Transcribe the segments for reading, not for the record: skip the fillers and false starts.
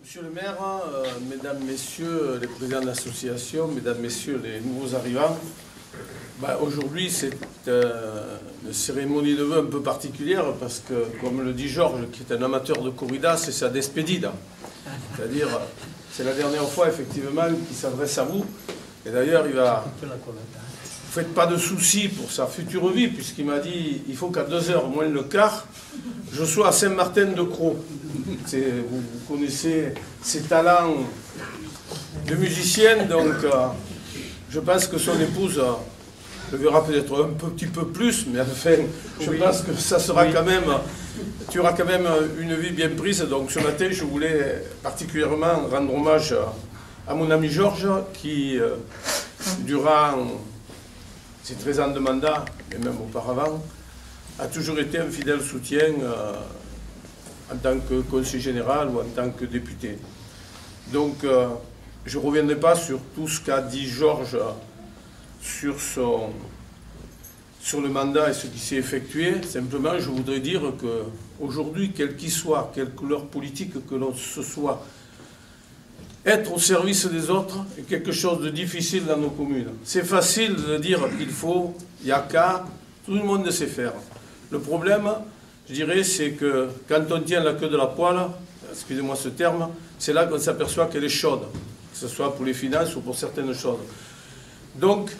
Monsieur le maire, mesdames, messieurs les présidents d'association, mesdames, messieurs les nouveaux arrivants, aujourd'hui c'est une cérémonie de vœux un peu particulière parce que, comme le dit Georges, qui est un amateur de corrida, c'est sa despedida. C'est-à-dire, c'est la dernière fois effectivement qu'il s'adresse à vous. Et d'ailleurs, il va... Ne faites pas de soucis pour sa future vie, puisqu'il m'a dit il faut qu'à 2h moins le quart, je sois à Saint-Martin-de-Croix. Vous connaissez ses talents de musicienne, donc je pense que son épouse le verra peut-être un petit peu plus, mais enfin, je pense que ça sera quand même, tu auras quand même une vie bien prise. Donc ce matin, je voulais particulièrement rendre hommage à mon ami Georges, qui, durant ses 13 ans de mandat, et même auparavant, a toujours été un fidèle soutien en tant que conseiller général ou en tant que député. Donc, je ne reviendrai pas sur tout ce qu'a dit Georges sur le mandat et ce qui s'est effectué. Simplement, je voudrais dire qu'aujourd'hui, quel qu'il soit, quelle couleur politique que l'on se soit, être au service des autres est quelque chose de difficile dans nos communes. C'est facile de dire qu'il faut, il n'y a qu'à, tout le monde sait faire. Le problème, je dirais, c'est que quand on tient la queue de la poêle, excusez-moi ce terme, c'est là qu'on s'aperçoit qu'elle est chaude, que ce soit pour les finances ou pour certaines choses. Donc,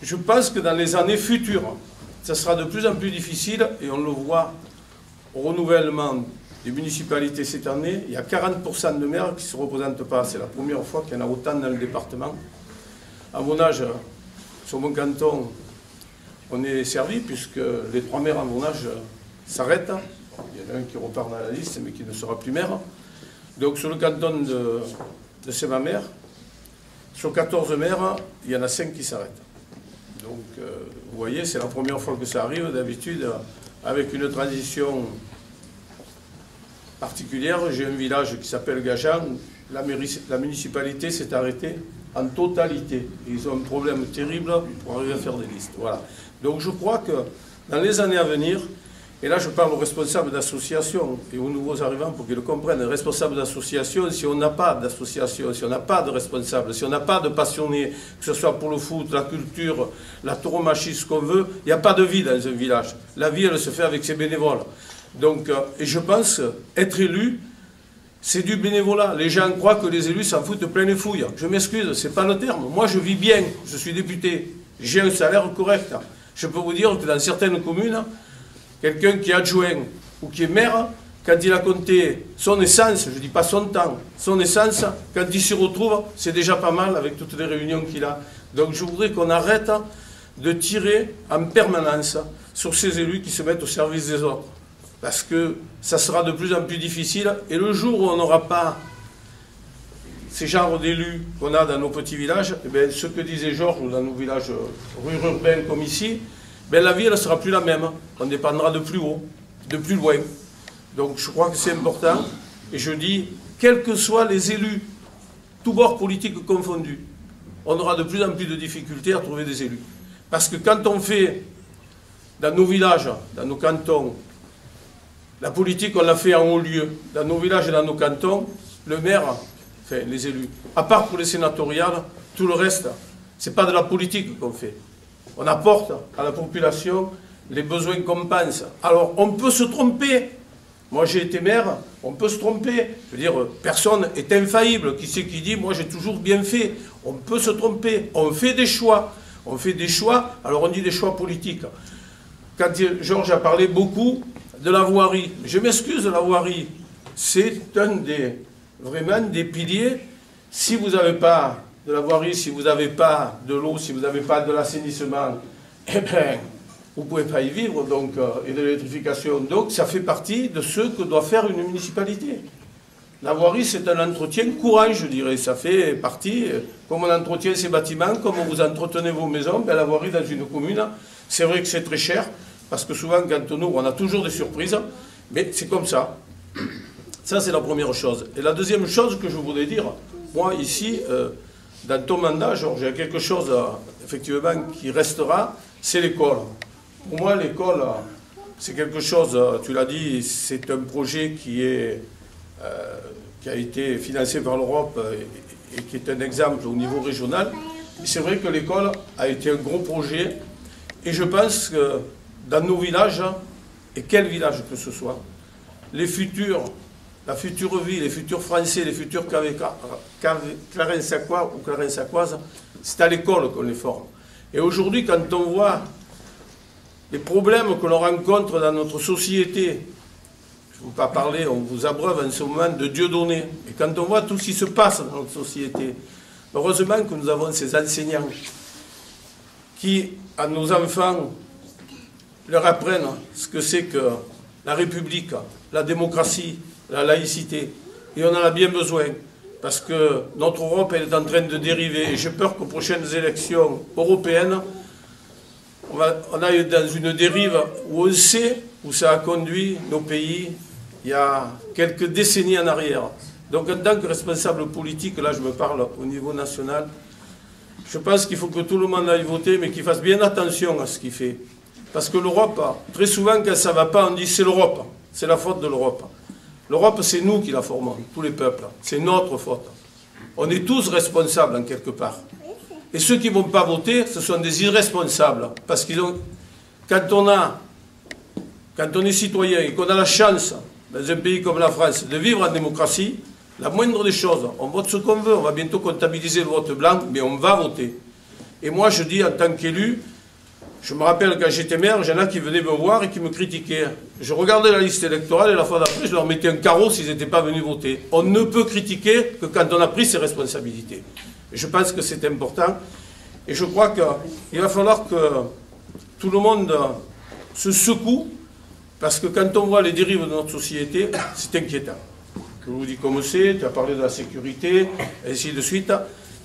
je pense que dans les années futures, ça sera de plus en plus difficile, et on le voit au renouvellement des municipalités cette année, il y a 40% de maires qui ne se représentent pas. C'est la première fois qu'il y en a autant dans le département. À mon âge, sur mon canton, on est servi, puisque les 3 maires à mon âge s'arrêtent. Il y en a un qui repart dans la liste, mais qui ne sera plus maire. Donc sur le canton de Saint-Mamère, sur 14 maires, il y en a 5 qui s'arrêtent. Donc vous voyez, c'est la première fois que ça arrive. D'habitude, avec une transition particulière, j'ai un village qui s'appelle Gajan, où la municipalité s'est arrêtée en totalité. Ils ont un problème terrible pour arriver à faire des listes. Voilà. Donc je crois que dans les années à venir, et là je parle aux responsables d'associations et aux nouveaux arrivants pour qu'ils le comprennent, les responsables d'associations, si on n'a pas d'association, si on n'a pas de responsables, si on n'a pas de passionnés, que ce soit pour le foot, la culture, la tauromachie, ce qu'on veut, il n'y a pas de vie dans un village. La vie, elle se fait avec ses bénévoles. Donc, et je pense, être élu, c'est du bénévolat. Les gens croient que les élus s'en foutent plein les fouilles. Je m'excuse, ce n'est pas le terme. Moi, je vis bien, je suis député, j'ai un salaire correct. Je peux vous dire que dans certaines communes, quelqu'un qui est adjoint ou qui est maire, quand il a compté son essence, je ne dis pas son temps, son essence, quand il s'y retrouve, c'est déjà pas mal avec toutes les réunions qu'il a. Donc je voudrais qu'on arrête de tirer en permanence sur ces élus qui se mettent au service des autres. Parce que ça sera de plus en plus difficile. Et le jour où on n'aura pas ces genres d'élus qu'on a dans nos petits villages, eh bien, ce que disait Georges, ou dans nos villages urbains comme ici, ben, la vie elle ne sera plus la même. On dépendra de plus haut, de plus loin. Donc je crois que c'est important. Et je dis, quels que soient les élus, tous bords politiques confondus, on aura de plus en plus de difficultés à trouver des élus. Parce que quand on fait, dans nos villages, dans nos cantons, la politique, on l'a fait en haut lieu. Dans nos villages et dans nos cantons, le maire, enfin les élus, à part pour les sénatoriales, tout le reste, ce n'est pas de la politique qu'on fait. On apporte à la population les besoins qu'on pense. Alors, on peut se tromper. Moi, j'ai été maire, on peut se tromper. Je veux dire, personne n'est infaillible. Qui c'est qui dit, moi, j'ai toujours bien fait. On peut se tromper. On fait des choix. On fait des choix, alors on dit des choix politiques. Quand Georges a parlé beaucoup de la voirie, je m'excuse, la voirie, c'est vraiment des piliers. Si vous n'avez pas de la voirie, si vous n'avez pas de l'eau, si vous n'avez pas de l'assainissement, eh bien, vous ne pouvez pas y vivre, donc, et de l'électrification. Donc, ça fait partie de ce que doit faire une municipalité. La voirie, c'est un entretien courant, je dirais. Ça fait partie, comme on entretient ses bâtiments, comme vous entretenez vos maisons, bien, la voirie dans une commune, c'est vrai que c'est très cher, parce que souvent, quand on ouvre, on a toujours des surprises, mais c'est comme ça. Ça, c'est la première chose. Et la deuxième chose que je voudrais dire, moi, ici, dans ton mandat, Georges, il y a quelque chose, effectivement, qui restera, c'est l'école. Pour moi, l'école, c'est quelque chose, tu l'as dit, c'est un projet qui est qui a été financé par l'Europe et qui est un exemple au niveau régional. C'est vrai que l'école a été un gros projet et je pense que dans nos villages, et quel village que ce soit, la future vie, les futurs Français, les futurs Clarensacois ou Clarensacoises, c'est à l'école qu'on les forme. Et aujourd'hui, quand on voit les problèmes que l'on rencontre dans notre société, je ne veux pas parler, on vous abreuve en ce moment de Dieu donné, et quand on voit tout ce qui se passe dans notre société, heureusement que nous avons ces enseignants qui, à nos enfants, leur apprennent ce que c'est que la République, la démocratie, la laïcité. Et on en a bien besoin, parce que notre Europe elle est en train de dériver. Et j'ai peur qu'aux prochaines élections européennes, on aille dans une dérive où on sait où ça a conduit nos pays il y a quelques décennies en arrière. Donc en tant que responsable politique, là je me parle au niveau national, je pense qu'il faut que tout le monde aille voter, mais qu'il fasse bien attention à ce qu'il fait. Parce que l'Europe, très souvent quand ça ne va pas, on dit c'est l'Europe, c'est la faute de l'Europe. L'Europe, c'est nous qui la formons, tous les peuples. C'est notre faute. On est tous responsables en quelque part. Et ceux qui ne vont pas voter, ce sont des irresponsables. Parce qu'ils ont, quand on est citoyen et qu'on a la chance, dans un pays comme la France, de vivre en démocratie, la moindre des choses, on vote ce qu'on veut, on va bientôt comptabiliser le vote blanc, mais on va voter. Et moi, je dis en tant qu'élu, je me rappelle quand j'étais maire, il y en a qui venaient me voir et qui me critiquaient. Je regardais la liste électorale et la fois d'après, je leur mettais un carreau s'ils n'étaient pas venus voter. On ne peut critiquer que quand on a pris ses responsabilités. Et je pense que c'est important. Et je crois qu'il va falloir que tout le monde se secoue, parce que quand on voit les dérives de notre société, c'est inquiétant. Je vous dis comme c'est, tu as parlé de la sécurité, et ainsi de suite.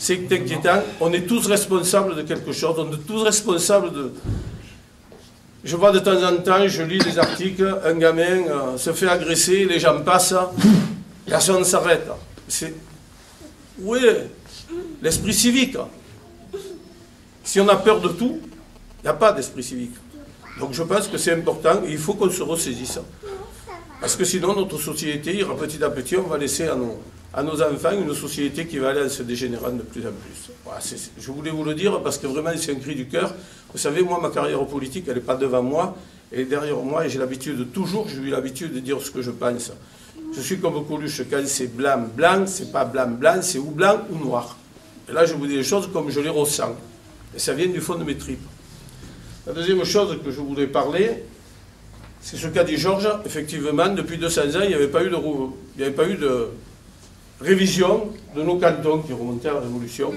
C'est inquiétant. On est tous responsables de quelque chose. On est tous responsables de... Je vois de temps en temps, je lis des articles, un gamin se fait agresser, les gens passent, personne ne s'arrête. Où est l'esprit civique? Si on a peur de tout, il n'y a pas d'esprit civique. Donc je pense que c'est important et il faut qu'on se ressaisisse. Parce que sinon, notre société, petit à petit, on va laisser à nos enfants une société qui va aller en se dégénérant de plus en plus. Voilà, je voulais vous le dire parce que vraiment, c'est un cri du cœur. Vous savez, moi, ma carrière politique, elle n'est pas devant moi, elle est derrière moi et j'ai l'habitude, toujours, j'ai eu l'habitude de dire ce que je pense. Je suis comme Coluche, quand c'est blanc, blanc, c'est pas blanc, blanc, c'est ou blanc ou noir. Et là, je vous dis les choses comme je les ressens. Et ça vient du fond de mes tripes. La deuxième chose que je voulais parler, c'est ce qu'a dit Georges. Effectivement, depuis 200 ans, il n'y avait pas eu de révision de nos cantons qui remontaient à la Révolution.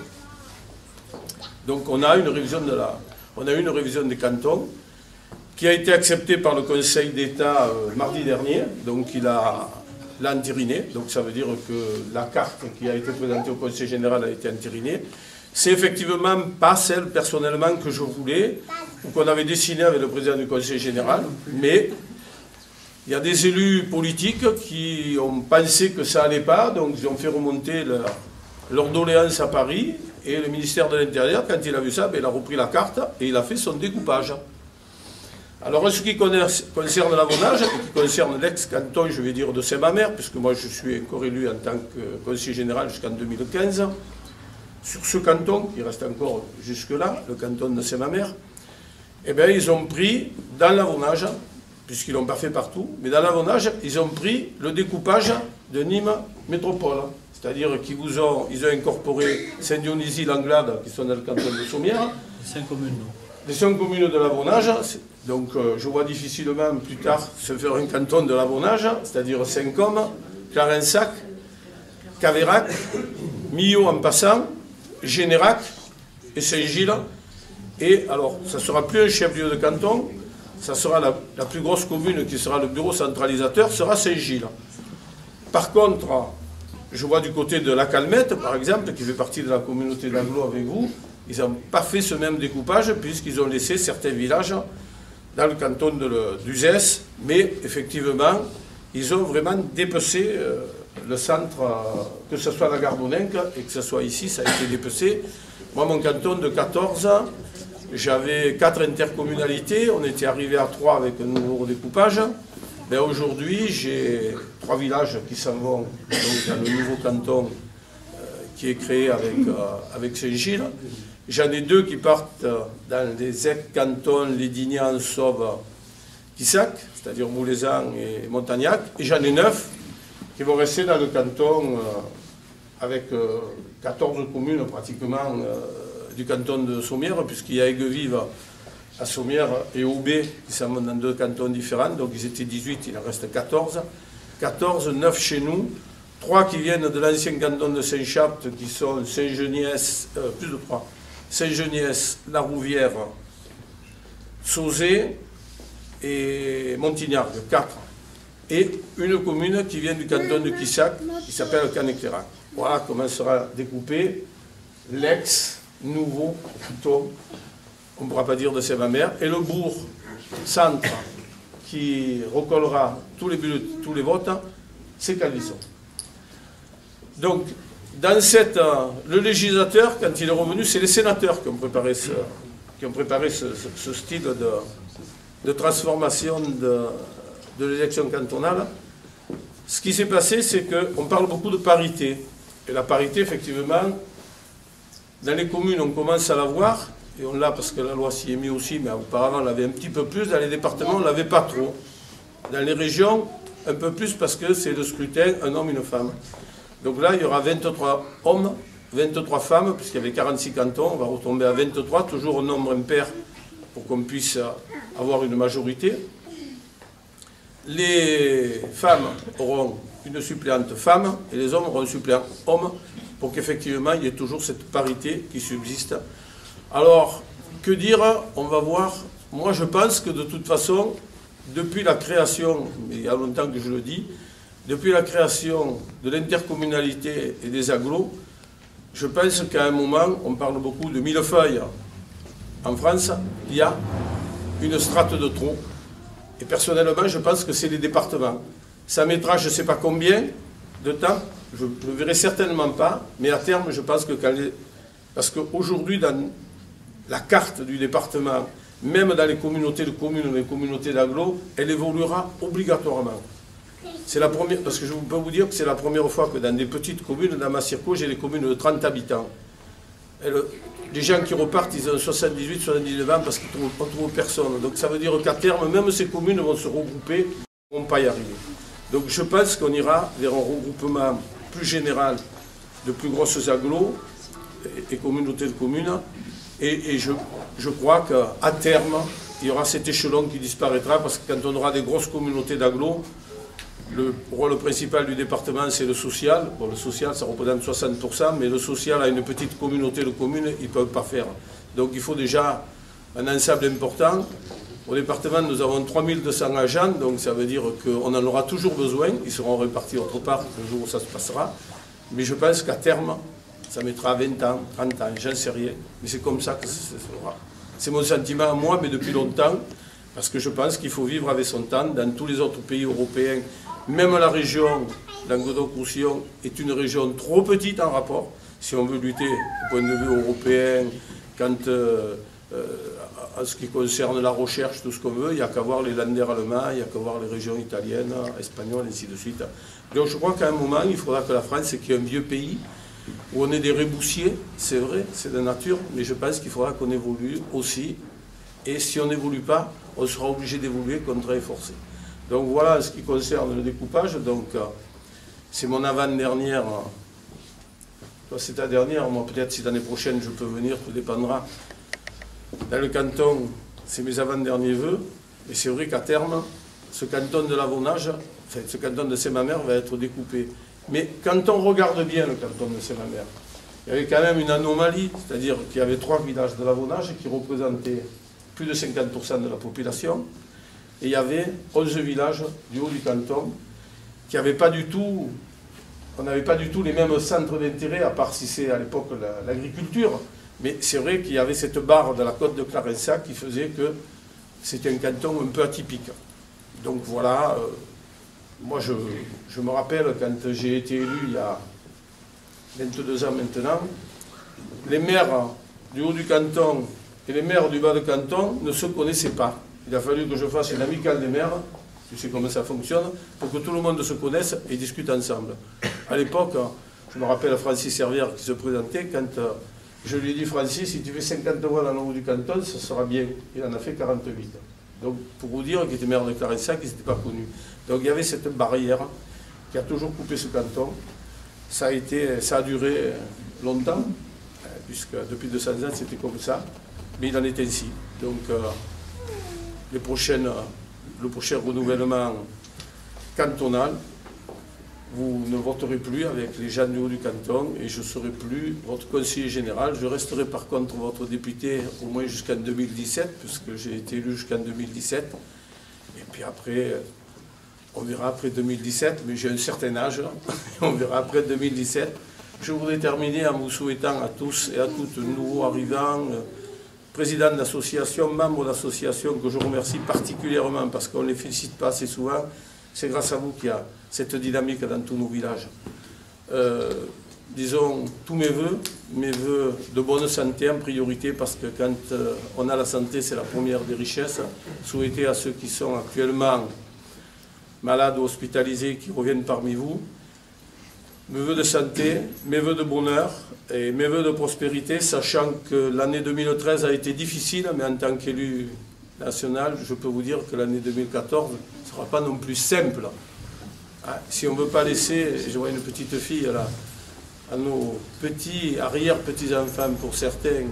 Donc on a une révision des cantons qui a été acceptée par le Conseil d'État mardi dernier. Donc il l'a entériné. Donc ça veut dire que la carte qui a été présentée au Conseil général a été entérinée. C'est effectivement pas celle personnellement que je voulais, ou qu'on avait dessinée avec le président du Conseil général, mais il y a des élus politiques qui ont pensé que ça n'allait pas, donc ils ont fait remonter leur doléance à Paris, et le ministère de l'Intérieur, quand il a vu ça, il a repris la carte et il a fait son découpage. Alors, en ce qui concerne l'Avonage, et qui concerne l'ex-canton, je vais dire, de Saint-Mamère, puisque moi je suis encore élu en tant que conseiller général jusqu'en 2015, sur ce canton, qui reste encore jusque-là, le canton de Saint-Mamère, eh bien, ils ont pris, dans l'Avonage, puisqu'ils ne l'ont pas fait partout, mais dans l'Avonage, ils ont pris le découpage de Nîmes Métropole. C'est-à-dire qu'ils ont incorporé Saint-Dionysie, Langlade, qui sont dans le canton de Sommières. Les 5 communes, non? Les 5 communes de l'Avonage. Donc, je vois difficilement, plus tard, se faire un canton de l'Avonage, c'est-à-dire Saint-Côme, Clarensac, Caveyrac, Millau en passant, Générac et Saint-Gilles. Et alors, ça ne sera plus un chef-lieu de canton, ça sera la plus grosse commune qui sera le bureau centralisateur, sera Saint-Gilles. Par contre, je vois du côté de la Calmette, par exemple, qui fait partie de la communauté d'Anglo avec vous, ils n'ont pas fait ce même découpage puisqu'ils ont laissé certains villages dans le canton d'Uzès, mais effectivement, ils ont vraiment dépecé le centre, que ce soit la Gardonninque et que ce soit ici, ça a été dépecé. Moi, mon canton de 14, j'avais 4 intercommunalités, on était arrivé à 3 avec un nouveau découpage. Ben aujourd'hui, j'ai 3 villages qui s'en vont donc, dans le nouveau canton qui est créé avec Saint-Gilles. J'en ai 2 qui partent dans les ex-cantons Lédignan, Sauve, Quissac, c'est-à-dire Moulezan et Montagnac. Et j'en ai 9 qui vont rester dans le canton avec 14 communes pratiquement du canton de Sommières, puisqu'il y a Aiguevive à Sommières et Aubé qui sont dans 2 cantons différents. Donc ils étaient 18, il en reste 14. 14, 9 chez nous. 3 qui viennent de l'ancien canton de Saint-Chapt, qui sont Saint-Geniès, plus de 3, Saint-Geniès, La Rouvière, Sauzet et Montignard, 4. Et une commune qui vient du canton de Quissac, qui s'appelle Cannes-Éclairac. Voilà comment sera découpé l'ex-nouveau canton, on ne pourra pas dire de Saint-Mamère, et le bourg centre qui recollera tous les votes, c'est Calvisson. Donc, dans le législateur, quand il est revenu, c'est les sénateurs qui ont préparé ce style de transformation de l'élection cantonale. Ce qui s'est passé, c'est qu'on parle beaucoup de parité. Et la parité, effectivement, dans les communes, on commence à la voir, et on l'a parce que la loi s'y est mise aussi, mais auparavant, on l'avait un petit peu plus. Dans les départements, on ne l'avait pas trop. Dans les régions, un peu plus parce que c'est le scrutin, un homme, une femme. Donc là, il y aura 23 hommes, 23 femmes, puisqu'il y avait 46 cantons, on va retomber à 23, toujours un nombre impair pour qu'on puisse avoir une majorité. Les femmes auront une suppléante femme et les hommes auront un suppléant homme pour qu'effectivement il y ait toujours cette parité qui subsiste. Alors, que dire? On va voir. Moi, je pense que de toute façon, depuis la création, mais il y a longtemps que je le dis, depuis la création de l'intercommunalité et des agglos, je pense qu'à un moment, on parle beaucoup de millefeuille. En France, il y a une strate de trop. Et personnellement, je pense que c'est les départements. Ça mettra je ne sais pas combien de temps, je ne le verrai certainement pas, mais à terme, je pense que parce qu'aujourd'hui, dans la carte du département, même dans les communautés de communes, les communautés d'agglos, elle évoluera obligatoirement. C'est la première, parce que je peux vous dire que c'est la première fois que dans des petites communes, dans ma circo, j'ai des communes de 30 habitants. Les gens qui repartent, ils ont 78, 79 ans parce qu'ils ne trouvent personne. Donc ça veut dire qu'à terme, même ces communes vont se regrouper, ils ne vont pas y arriver. Donc je pense qu'on ira vers un regroupement plus général de plus grosses agglos et communautés de communes. Et je crois qu'à terme, il y aura cet échelon qui disparaîtra parce que quand on aura des grosses communautés d'agglos, le rôle principal du département, c'est le social. Bon, le social, ça représente 60%, mais le social, à une petite communauté de communes, ils ne peuvent pas faire. Donc il faut déjà un ensemble important. Au département, nous avons 3200 agents, donc ça veut dire qu'on en aura toujours besoin. Ils seront répartis autre part le jour où ça se passera. Mais je pense qu'à terme, ça mettra 20 ans, 30 ans, j'en sais rien. Mais c'est comme ça que ça sera. C'est mon sentiment à moi, mais depuis longtemps, parce que je pense qu'il faut vivre avec son temps. Dans tous les autres pays européens, même la région Languedoc-Roussillon est une région trop petite en rapport. Si on veut lutter du point de vue européen, en ce qui concerne la recherche, tout ce qu'on veut, il n'y a qu'à voir les Länder allemands, il n'y a qu'à voir les régions italiennes, espagnoles, ainsi de suite. Donc je crois qu'à un moment, il faudra que la France, qui est un vieux pays, où on est des reboussiers, c'est vrai, c'est de nature, mais je pense qu'il faudra qu'on évolue aussi. Et si on n'évolue pas, on sera obligé d'évoluer contraint et forcé. Donc voilà ce qui concerne le découpage. Donc c'est mon avant-dernière. Toi c'est ta dernière, moi peut-être si l'année prochaine je peux venir, tout dépendra. Dans le canton, c'est mes avant-derniers vœux. Et c'est vrai qu'à terme, ce canton de l'Avonage, enfin, ce canton de Saint-Mamère va être découpé. Mais quand on regarde bien le canton de Saint-Mamère, il y avait quand même une anomalie, c'est-à-dire qu'il y avait 3 villages de l'Avonage qui représentaient plus de 50% de la population. Et il y avait 11 villages du haut du canton qui n'avaient pas du tout, on n'avait pas du tout les mêmes centres d'intérêt, à part si c'est à l'époque l'agriculture. Mais c'est vrai qu'il y avait cette barre de la côte de Clarensac qui faisait que c'était un canton un peu atypique. Donc voilà, moi je me rappelle quand j'ai été élu il y a 22 ans maintenant, les maires du haut du canton et les maires du bas de canton ne se connaissaient pas. Il a fallu que je fasse une amicale des maires tu sais comment ça fonctionne, pour que tout le monde se connaisse et discute ensemble. À l'époque, je me rappelle Francis Servière qui se présentait, quand je lui ai dit, Francis, si tu fais 50 voix dans le haut du canton, ça sera bien. Il en a fait 48. Donc, pour vous dire qu'il était maire de Claressac, il n'était pas connu. Donc, il y avait cette barrière qui a toujours coupé ce canton. Ça a duré longtemps, puisque depuis 200 ans, c'était comme ça. Mais il en est ainsi. Donc, le prochain renouvellement cantonal, vous ne voterez plus avec les gens du haut du canton et je ne serai plus votre conseiller général. Je resterai par contre votre député au moins jusqu'en 2017, puisque j'ai été élu jusqu'en 2017. Et puis après, on verra après 2017, mais j'ai un certain âge, on verra après 2017. Je voudrais terminer en vous souhaitant à tous et à toutes nouveaux arrivants, présidents d'associations, membres d'associations, que je remercie particulièrement parce qu'on ne les félicite pas assez souvent. C'est grâce à vous qu'il y a cette dynamique dans tous nos villages. Disons, tous mes voeux de bonne santé en priorité, parce que quand on a la santé, c'est la première des richesses. Souhaiter à ceux qui sont actuellement malades ou hospitalisés, qui reviennent parmi vous, mes voeux de santé, mes voeux de bonheur et mes voeux de prospérité, sachant que l'année 2013 a été difficile, mais en tant qu'élu national, je peux vous dire que l'année 2014 ne sera pas non plus simple. Si on ne veut pas laisser, je vois une petite fille là, à nos petits, arrière-petits-enfants pour certains,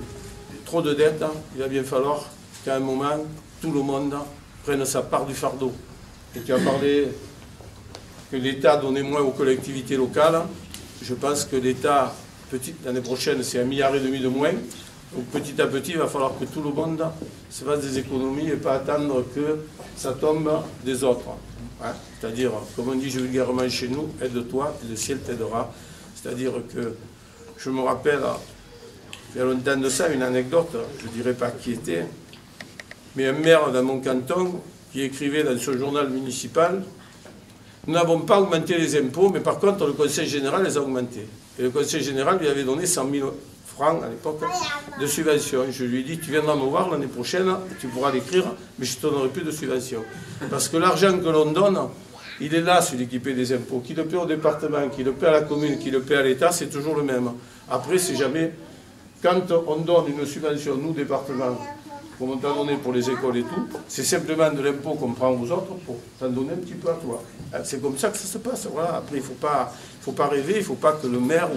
trop de dettes, il va bien falloir qu'à un moment, tout le monde prenne sa part du fardeau. Et tu as parlé que l'État donnait moins aux collectivités locales. Je pense que l'État, l'année prochaine, c'est 1,5 milliard de moins. Donc petit à petit, il va falloir que tout le monde se fasse des économies et pas attendre que ça tombe des autres. C'est-à-dire, comme on dit vulgairement chez nous, aide-toi et le ciel t'aidera. C'est-à-dire que je me rappelle, il y a longtemps de ça, une anecdote, je ne dirais pas qui était, mais un maire dans mon canton qui écrivait dans ce journal municipal: nous n'avons pas augmenté les impôts, mais par contre le Conseil général les a augmentés. Et le Conseil général lui avait donné 100 000 francs à l'époque de subvention. Je lui ai dit, tu viendras me voir l'année prochaine, tu pourras l'écrire, mais je ne te donnerai plus de subvention. Parce que l'argent que l'on donne, il est là, celui qui paie des impôts. Qui le paie au département, qui le paie à la commune, qui le paie à l'État, c'est toujours le même. Après, c'est jamais... Quand on donne une subvention, nous, département, comme on t'a donné pour les écoles et tout, c'est simplement de l'impôt qu'on prend aux autres pour t'en donner un petit peu à toi. C'est comme ça que ça se passe. Voilà. Après, il ne faut pas rêver, il ne faut pas que le maire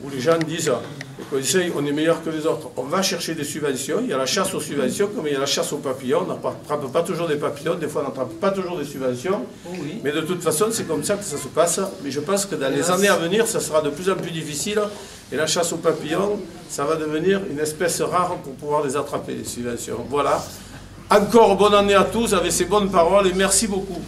ou les gens disent le conseil, on est meilleur que les autres. On va chercher des subventions, il y a la chasse aux subventions, comme il y a la chasse aux papillons. On n'attrape pas toujours des papillons, des fois on n'attrape pas toujours des subventions. Oui. Mais de toute façon, c'est comme ça que ça se passe. Mais je pense que dans les années à venir, ça sera de plus en plus difficile. Et la chasse aux papillons, ça va devenir une espèce rare pour pouvoir les attraper, les subventions. Voilà. Encore bonne année à tous avec ces bonnes paroles et merci beaucoup.